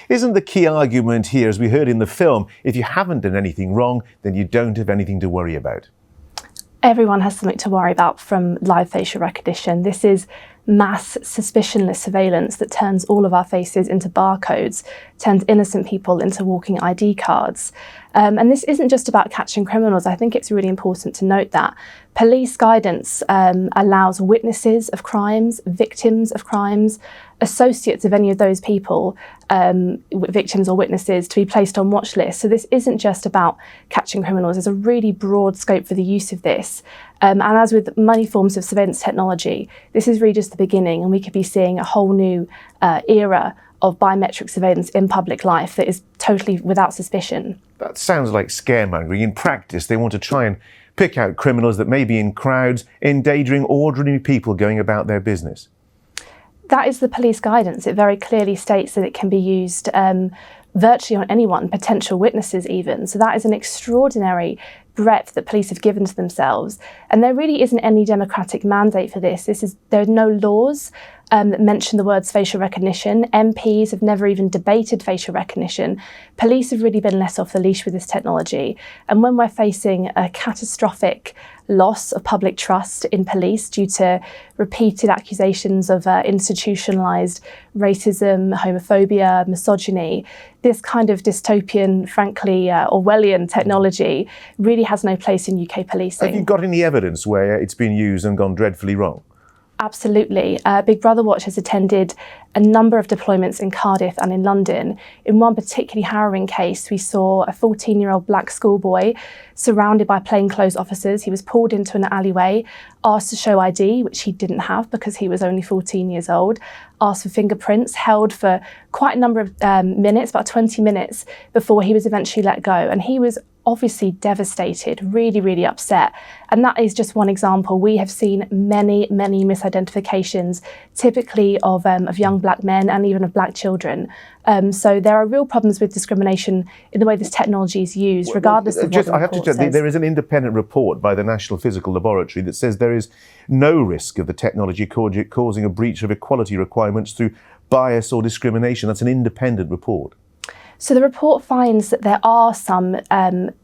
Isn't the key argument here, as we heard in the film, if you haven't done anything wrong, then you don't have anything to worry about? Everyone has something to worry about from live facial recognition. This is mass suspicionless surveillance that turns all of our faces into barcodes, turns innocent people into walking ID cards. And this isn't just about catching criminals. I think it's really important to note that police guidance allows witnesses of crimes, victims of crimes, associates of any of those people, victims or witnesses, to be placed on watch lists. So this isn't just about catching criminals. There's a really broad scope for the use of this. And as with many forms of surveillance technology, this is really just the beginning, and we could be seeing a whole new era of biometric surveillance in public life that is totally without suspicion. That sounds like scaremongering. In practice, they want to try and pick out criminals that may be in crowds, endangering ordinary people going about their business. That is the police guidance. It very clearly states that it can be used virtually on anyone, potential witnesses even. So that is an extraordinary breadth that police have given to themselves. And there really isn't any democratic mandate for this. There are no laws that mention the words facial recognition. MPs have never even debated facial recognition. Police have really been let off the leash with this technology. And when we're facing a catastrophic loss of public trust in police due to repeated accusations of institutionalised racism, homophobia, misogyny, this kind of dystopian, frankly, Orwellian technology really has no place in UK policing. Have you got any evidence where it's been used and gone dreadfully wrong? Absolutely. Big Brother Watch has attended a number of deployments in Cardiff and in London. In one particularly harrowing case, we saw a 14-year-old black schoolboy surrounded by plainclothes officers. He was pulled into an alleyway, asked to show ID, which he didn't have because he was only 14 years old, asked for fingerprints, held for quite a number of minutes, about 20 minutes, before he was eventually let go. And he was obviously devastated, really, really upset. And that is just one example. We have seen many, many misidentifications, typically of young black men and even of black children. So there are real problems with discrimination in the way this technology is used, regardless of what the report says. There is an independent report by the National Physical Laboratory that says there is no risk of the technology causing a breach of equality requirements through bias or discrimination. That's an independent report. So the report finds that there are some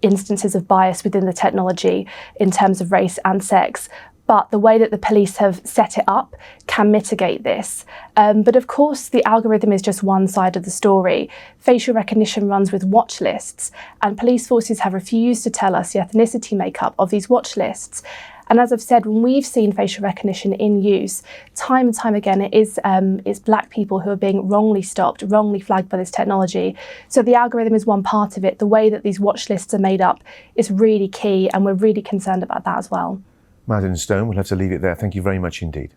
instances of bias within the technology in terms of race and sex, but the way that the police have set it up can mitigate this. But of course, the algorithm is just one side of the story. Facial recognition runs with watch lists, and police forces have refused to tell us the ethnicity makeup of these watch lists. And as I've said, when we've seen facial recognition in use, time and time again, it's black people who are being wrongly stopped, wrongly flagged by this technology. So the algorithm is one part of it. The way that these watch lists are made up is really key, and we're really concerned about that as well. Madeleine Stone, we'll have to leave it there. Thank you very much indeed.